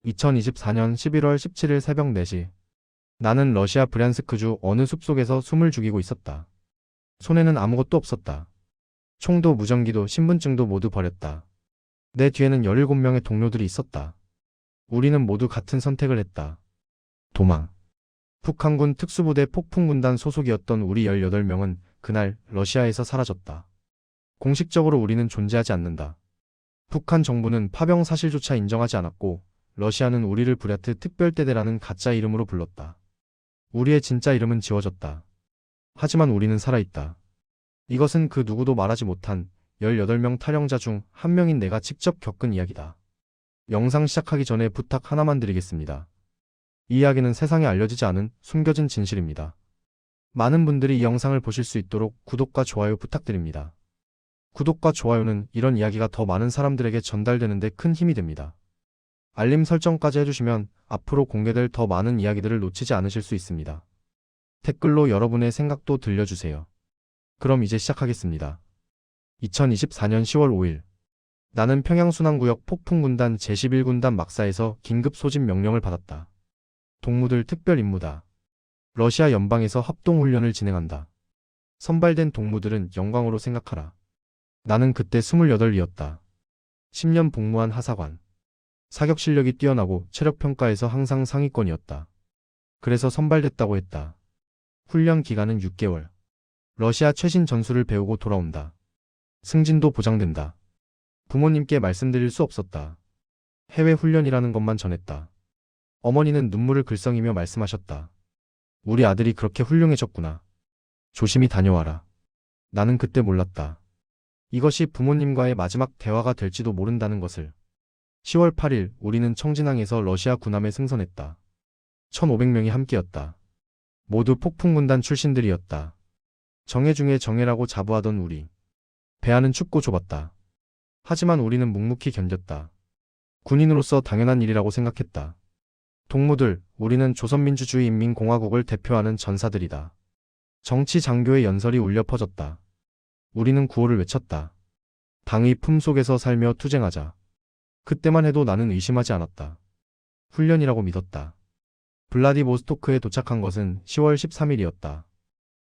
2024년 11월 17일 새벽 4시. 나는 러시아 브얀스크주 어느 숲속에서 숨을 죽이고 있었다. 손에는 아무것도 없었다. 총도 무전기도 신분증도 모두 버렸다. 내 뒤에는 17명의 동료들이 있었다. 우리는 모두 같은 선택을 했다. 도망. 북한군 특수부대 폭풍군단 소속이었던 우리 18명은 그날 러시아에서 사라졌다. 공식적으로 우리는 존재하지 않는다. 북한 정부는 파병 사실조차 인정하지 않았고 러시아는 우리를 부랴트 특별대대라는 가짜 이름으로 불렀다. 우리의 진짜 이름은 지워졌다. 하지만 우리는 살아있다. 이것은 그 누구도 말하지 못한 18명 탈영자 중 한 명인 내가 직접 겪은 이야기다. 영상 시작하기 전에 부탁 하나만 드리겠습니다. 이 이야기는 세상에 알려지지 않은 숨겨진 진실입니다. 많은 분들이 이 영상을 보실 수 있도록 구독과 좋아요 부탁드립니다. 구독과 좋아요는 이런 이야기가 더 많은 사람들에게 전달되는 데 큰 힘이 됩니다. 알림 설정까지 해주시면 앞으로 공개될 더 많은 이야기들을 놓치지 않으실 수 있습니다. 댓글로 여러분의 생각도 들려주세요. 그럼 이제 시작하겠습니다. 2024년 10월 5일. 나는 평양순환구역 폭풍군단 제11군단 막사에서 긴급 소집 명령을 받았다. 동무들 특별 임무다. 러시아 연방에서 합동훈련을 진행한다. 선발된 동무들은 영광으로 생각하라. 나는 그때 28이었다. 10년 복무한 하사관. 사격 실력이 뛰어나고 체력평가에서 항상 상위권이었다. 그래서 선발됐다고 했다. 훈련 기간은 6개월. 러시아 최신 전술을 배우고 돌아온다. 승진도 보장된다. 부모님께 말씀드릴 수 없었다. 해외 훈련이라는 것만 전했다. 어머니는 눈물을 글썽이며 말씀하셨다. 우리 아들이 그렇게 훌륭해졌구나. 조심히 다녀와라. 나는 그때 몰랐다. 이것이 부모님과의 마지막 대화가 될지도 모른다는 것을. 10월 8일 우리는 청진항에서 러시아 군함에 승선했다. 1500명이 함께였다. 모두 폭풍군단 출신들이었다. 정예 중에 정예라고 자부하던 우리. 배안은 춥고 좁았다. 하지만 우리는 묵묵히 견뎠다. 군인으로서 당연한 일이라고 생각했다. 동무들, 우리는 조선민주주의인민공화국을 대표하는 전사들이다. 정치 장교의 연설이 울려 퍼졌다. 우리는 구호를 외쳤다. 당의 품속에서 살며 투쟁하자. 그때만 해도 나는 의심하지 않았다. 훈련이라고 믿었다. 블라디보스토크에 도착한 것은 10월 13일이었다.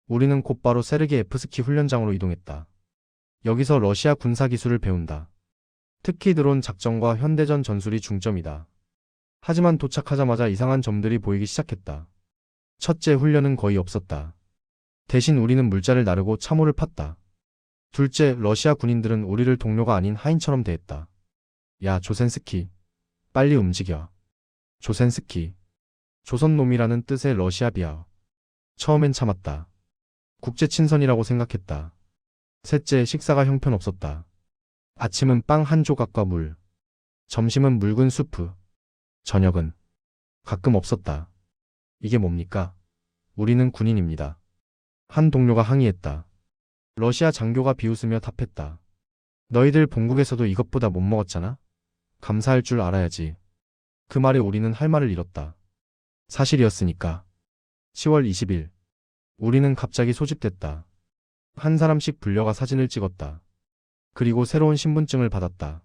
우리는 곧바로 세르게예프스키 훈련장으로 이동했다. 여기서 러시아 군사기술을 배운다. 특히 드론 작전과 현대전 전술이 중점이다. 하지만 도착하자마자 이상한 점들이 보이기 시작했다. 첫째, 훈련은 거의 없었다. 대신 우리는 물자를 나르고 참호를 팠다. 둘째, 러시아 군인들은 우리를 동료가 아닌 하인처럼 대했다. 야, 조센스키. 빨리 움직여. 조센스키. 조선놈이라는 뜻의 러시아 비하. 처음엔 참았다. 국제친선이라고 생각했다. 셋째, 식사가 형편없었다. 아침은 빵 한 조각과 물. 점심은 묽은 수프. 저녁은 가끔 없었다. 이게 뭡니까? 우리는 군인입니다. 한 동료가 항의했다. 러시아 장교가 비웃으며 답했다. 너희들 본국에서도 이것보다 못 먹었잖아? 감사할 줄 알아야지. 그 말에 우리는 할 말을 잃었다. 사실이었으니까. 10월 20일. 우리는 갑자기 소집됐다. 한 사람씩 불려가 사진을 찍었다. 그리고 새로운 신분증을 받았다.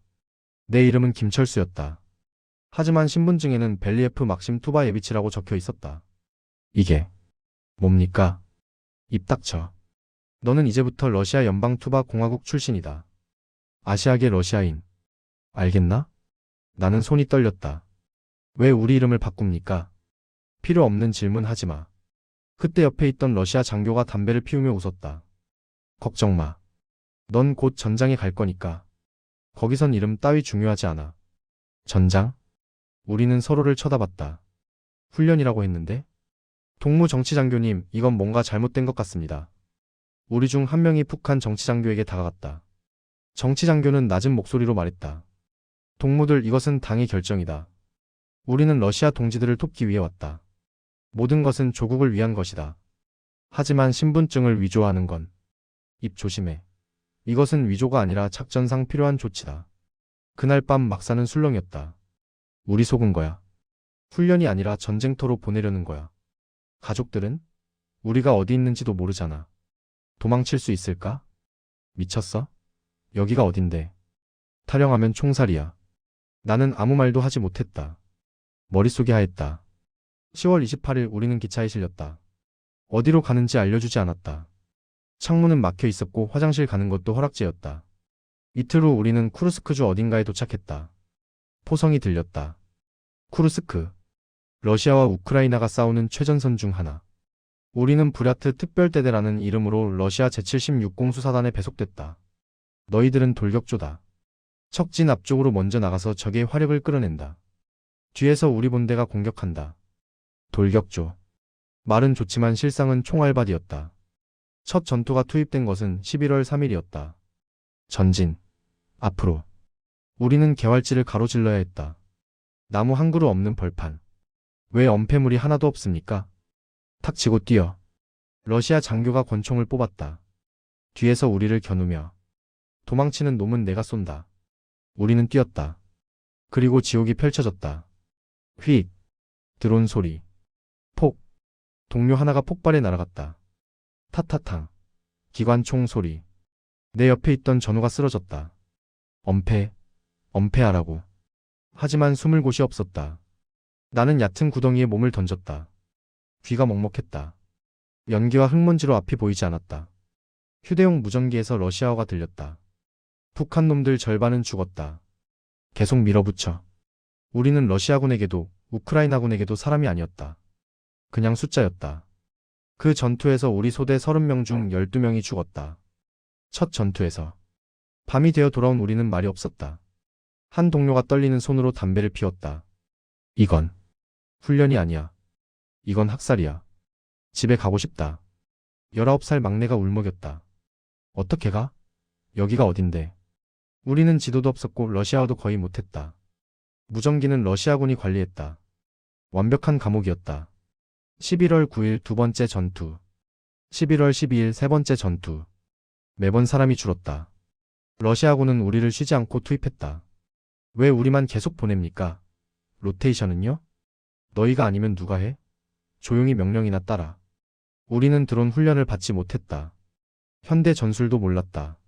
내 이름은 김철수였다. 하지만 신분증에는 벨리에프 막심 투바예비치라고 적혀 있었다. 이게 뭡니까? 입 닥쳐. 너는 이제부터 러시아 연방 투바 공화국 출신이다. 아시아계 러시아인. 알겠나? 나는 손이 떨렸다. 왜 우리 이름을 바꿉니까? 필요 없는 질문 하지 마. 그때 옆에 있던 러시아 장교가 담배를 피우며 웃었다. 걱정 마. 넌 곧 전장에 갈 거니까. 거기선 이름 따위 중요하지 않아. 전장? 우리는 서로를 쳐다봤다. 훈련이라고 했는데? 동무 정치장교님, 이건 뭔가 잘못된 것 같습니다. 우리 중 한 명이 북한 정치장교에게 다가갔다. 정치장교는 낮은 목소리로 말했다. 동무들, 이것은 당의 결정이다. 우리는 러시아 동지들을 돕기 위해 왔다. 모든 것은 조국을 위한 것이다. 하지만 신분증을 위조하는 건. 입 조심해. 이것은 위조가 아니라 작전상 필요한 조치다. 그날 밤 막사는 술렁이었다. 우리 속은 거야. 훈련이 아니라 전쟁터로 보내려는 거야. 가족들은? 우리가 어디 있는지도 모르잖아. 도망칠 수 있을까? 미쳤어? 여기가 어딘데? 타령하면 총살이야. 나는 아무 말도 하지 못했다. 머릿속이 하였다. 10월 28일 우리는 기차에 실렸다. 어디로 가는지 알려주지 않았다. 창문은 막혀 있었고 화장실 가는 것도 허락제였다. 이틀 후 우리는 쿠르스크주 어딘가에 도착했다. 포성이 들렸다. 쿠르스크. 러시아와 우크라이나가 싸우는 최전선 중 하나. 우리는 부랴트 특별대대라는 이름으로 러시아 제76 수사단에 배속됐다. 너희들은 돌격조다. 척진 앞쪽으로 먼저 나가서 적의 화력을 끌어낸다. 뒤에서 우리 본대가 공격한다. 돌격조. 말은 좋지만 실상은 총알바디였다. 첫 전투가 투입된 것은 11월 3일이었다. 전진. 앞으로. 우리는 개활지를 가로질러야 했다. 나무 한 그루 없는 벌판. 왜 엄폐물이 하나도 없습니까? 탁 치고 뛰어. 러시아 장교가 권총을 뽑았다. 뒤에서 우리를 겨누며. 도망치는 놈은 내가 쏜다. 우리는 뛰었다. 그리고 지옥이 펼쳐졌다. 휙. 드론 소리. 폭. 동료 하나가 폭발해 날아갔다. 타타탕. 기관총 소리. 내 옆에 있던 전우가 쓰러졌다. 엄폐. 엄폐하라고. 하지만 숨을 곳이 없었다. 나는 얕은 구덩이에 몸을 던졌다. 귀가 먹먹했다. 연기와 흙먼지로 앞이 보이지 않았다. 휴대용 무전기에서 러시아어가 들렸다. 북한 놈들 절반은 죽었다. 계속 밀어붙여. 우리는 러시아군에게도 우크라이나군에게도 사람이 아니었다. 그냥 숫자였다. 그 전투에서 우리 소대 30명 중 12명이 죽었다. 첫 전투에서. 밤이 되어 돌아온 우리는 말이 없었다. 한 동료가 떨리는 손으로 담배를 피웠다. 이건 훈련이 아니야. 이건 학살이야. 집에 가고 싶다. 19살 막내가 울먹였다. 어떻게 가? 여기가 어딘데? 우리는 지도도 없었고 러시아어도 거의 못했다. 무전기는 러시아군이 관리했다. 완벽한 감옥이었다. 11월 9일 두 번째 전투. 11월 12일 세 번째 전투. 매번 사람이 줄었다. 러시아군은 우리를 쉬지 않고 투입했다. 왜 우리만 계속 보냅니까? 로테이션은요? 너희가 아니면 누가 해? 조용히 명령이나 따라. 우리는 드론 훈련을 받지 못했다. 현대 전술도 몰랐다.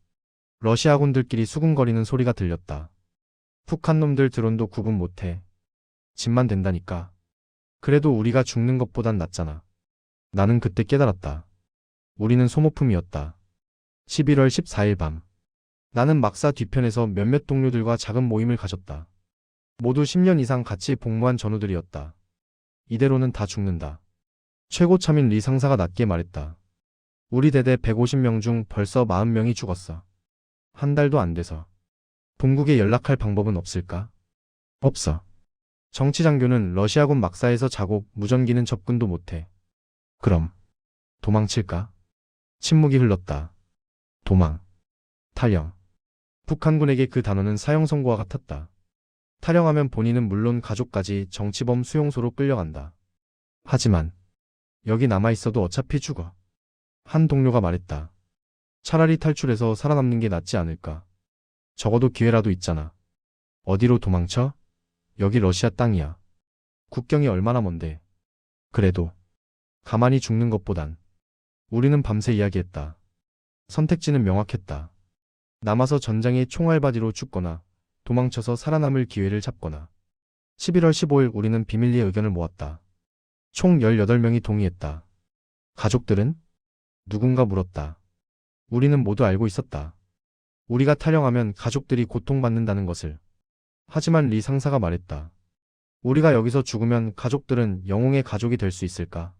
러시아군들끼리 수군거리는 소리가 들렸다. 북한 놈들 드론도 구분 못해. 집만 된다니까. 그래도 우리가 죽는 것보단 낫잖아. 나는 그때 깨달았다. 우리는 소모품이었다. 11월 14일 밤. 나는 막사 뒤편에서 몇몇 동료들과 작은 모임을 가졌다. 모두 10년 이상 같이 복무한 전우들이었다. 이대로는 다 죽는다. 최고 참인 리 상사가 낮게 말했다. 우리 대대 150명 중 벌써 40명이 죽었어. 한 달도 안 돼서. 본국에 연락할 방법은 없을까? 없어. 정치장교는 러시아군 막사에서 자고 무전기는 접근도 못해. 그럼 도망칠까? 침묵이 흘렀다. 도망. 탈영. 북한군에게 그 단어는 사형 선고와 같았다. 탈영하면 본인은 물론 가족까지 정치범 수용소로 끌려간다. 하지만 여기 남아있어도 어차피 죽어. 한 동료가 말했다. 차라리 탈출해서 살아남는 게 낫지 않을까. 적어도 기회라도 있잖아. 어디로 도망쳐? 여기 러시아 땅이야. 국경이 얼마나 먼데. 그래도 가만히 죽는 것보단. 우리는 밤새 이야기했다. 선택지는 명확했다. 남아서 전장의 총알바디로 죽거나 도망쳐서 살아남을 기회를 잡거나. 11월 15일 우리는 비밀리에 의견을 모았다. 총 18명이 동의했다. 가족들은? 누군가 물었다. 우리는 모두 알고 있었다. 우리가 탈영하면 가족들이 고통받는다는 것을. 하지만 리 상사가 말했다. 우리가 여기서 죽으면 가족들은 영웅의 가족이 될 수 있을까?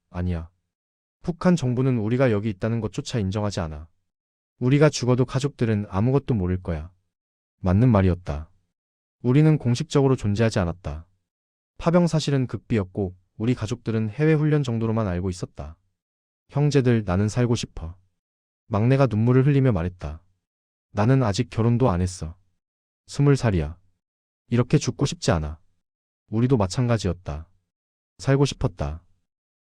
아니야. 북한 정부는 우리가 여기 있다는 것조차 인정하지 않아. 우리가 죽어도 가족들은 아무것도 모를 거야. 맞는 말이었다. 우리는 공식적으로 존재하지 않았다. 파병 사실은 극비였고 우리 가족들은 해외 훈련 정도로만 알고 있었다. 형제들, 나는 살고 싶어. 막내가 눈물을 흘리며 말했다. 나는 아직 결혼도 안 했어. 20살이야. 이렇게 죽고 싶지 않아. 우리도 마찬가지였다. 살고 싶었다.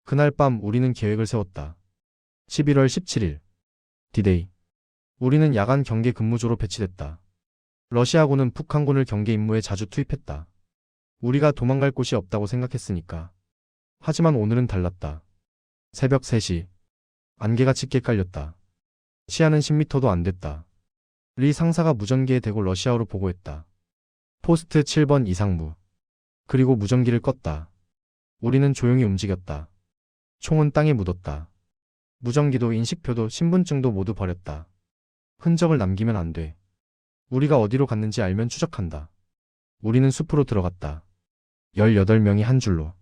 그날 밤 우리는 계획을 세웠다. 11월 17일. 디데이. 우리는 야간 경계 근무조로 배치됐다. 러시아군은 북한군을 경계 임무에 자주 투입했다. 우리가 도망갈 곳이 없다고 생각했으니까. 하지만 오늘은 달랐다. 새벽 3시. 안개가 짙게 깔렸다. 시야는 10m도 안 됐다. 리 상사가 무전기에 대고 러시아어로 보고했다. 포스트 7번 이상무. 그리고 무전기를 껐다. 우리는 조용히 움직였다. 총은 땅에 묻었다. 무전기도 인식표도 신분증도 모두 버렸다. 흔적을 남기면 안 돼. 우리가 어디로 갔는지 알면 추적한다. 우리는 숲으로 들어갔다. 18명이 한 줄로.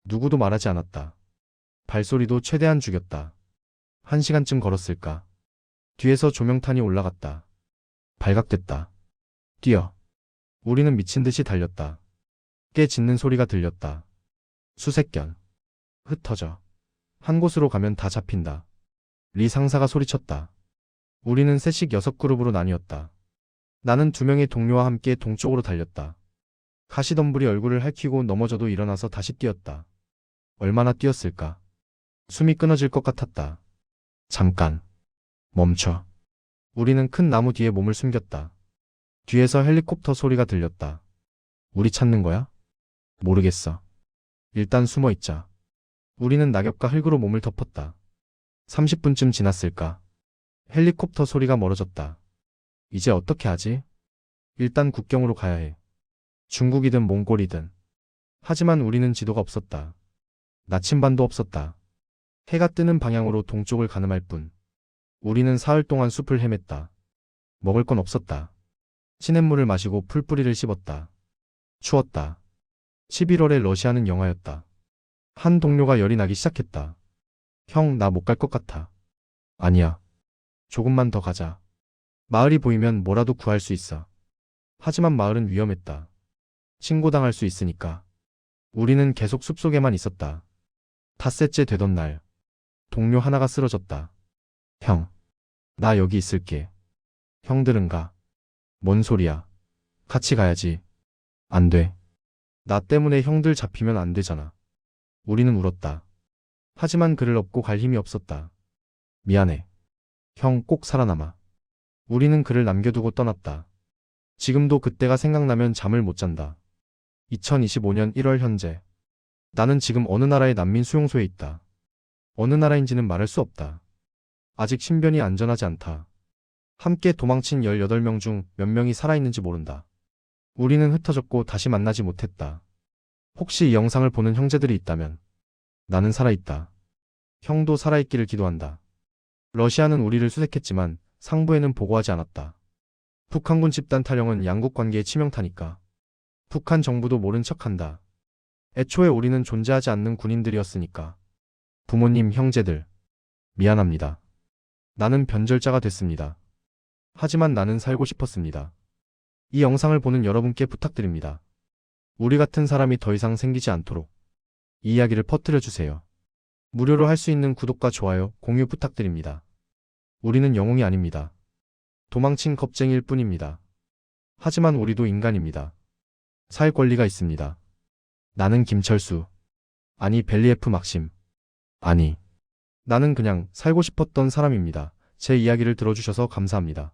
누구도 말하지 않았다. 발소리도 최대한 죽였다. 1시간쯤 걸었을까. 뒤에서 조명탄이 올라갔다. 발각됐다. 뛰어. 우리는 미친 듯이 달렸다. 깨 짖는 소리가 들렸다. 수색견. 흩어져. 한 곳으로 가면 다 잡힌다. 리 상사가 소리쳤다. 우리는 셋씩 6그룹으로 나뉘었다. 나는 2명의 동료와 함께 동쪽으로 달렸다. 가시덤불이 얼굴을 핥히고 넘어져도 일어나서 다시 뛰었다. 얼마나 뛰었을까? 숨이 끊어질 것 같았다. 잠깐. 멈춰. 우리는 큰 나무 뒤에 몸을 숨겼다. 뒤에서 헬리콥터 소리가 들렸다. 우리 찾는 거야? 모르겠어. 일단 숨어 있자. 우리는 낙엽과 흙으로 몸을 덮었다. 30분쯤 지났을까? 헬리콥터 소리가 멀어졌다. 이제 어떻게 하지? 일단 국경으로 가야 해. 중국이든 몽골이든. 하지만 우리는 지도가 없었다. 나침반도 없었다. 해가 뜨는 방향으로 동쪽을 가늠할 뿐. 우리는 사흘 동안 숲을 헤맸다. 먹을 건 없었다. 시냇물을 마시고 풀뿌리를 씹었다. 추웠다. 11월에 러시아는 영하였다. 한 동료가 열이 나기 시작했다. 형, 나 못 갈 것 같아. 아니야. 조금만 더 가자. 마을이 보이면 뭐라도 구할 수 있어. 하지만 마을은 위험했다. 신고당할 수 있으니까. 우리는 계속 숲속에만 있었다. 닷새째 되던 날, 동료 하나가 쓰러졌다. 형, 나 여기 있을게. 형들은 가. 뭔 소리야. 같이 가야지. 안 돼. 나 때문에 형들 잡히면 안 되잖아. 우리는 울었다. 하지만 그를 업고 갈 힘이 없었다. 미안해. 형 꼭 살아남아. 우리는 그를 남겨두고 떠났다. 지금도 그때가 생각나면 잠을 못 잔다. 2025년 1월 현재. 나는 지금 어느 나라의 난민 수용소에 있다. 어느 나라인지는 말할 수 없다. 아직 신변이 안전하지 않다. 함께 도망친 18명 중 몇 명이 살아있는지 모른다. 우리는 흩어졌고 다시 만나지 못했다. 혹시 이 영상을 보는 형제들이 있다면 나는 살아있다. 형도 살아있기를 기도한다. 러시아는 우리를 수색했지만 상부에는 보고하지 않았다. 북한군 집단 탈영은 양국 관계에 치명타니까. 북한 정부도 모른 척한다. 애초에 우리는 존재하지 않는 군인들이었으니까. 부모님, 형제들, 미안합니다. 나는 변절자가 됐습니다. 하지만 나는 살고 싶었습니다. 이 영상을 보는 여러분께 부탁드립니다. 우리 같은 사람이 더 이상 생기지 않도록 이 이야기를 퍼뜨려 주세요. 무료로 할 수 있는 구독과 좋아요, 공유 부탁드립니다. 우리는 영웅이 아닙니다. 도망친 겁쟁이일 뿐입니다. 하지만 우리도 인간입니다. 살 권리가 있습니다. 나는 김철수. 아니 벨리에프 막심. 아니. 나는 그냥 살고 싶었던 사람입니다. 제 이야기를 들어주셔서 감사합니다.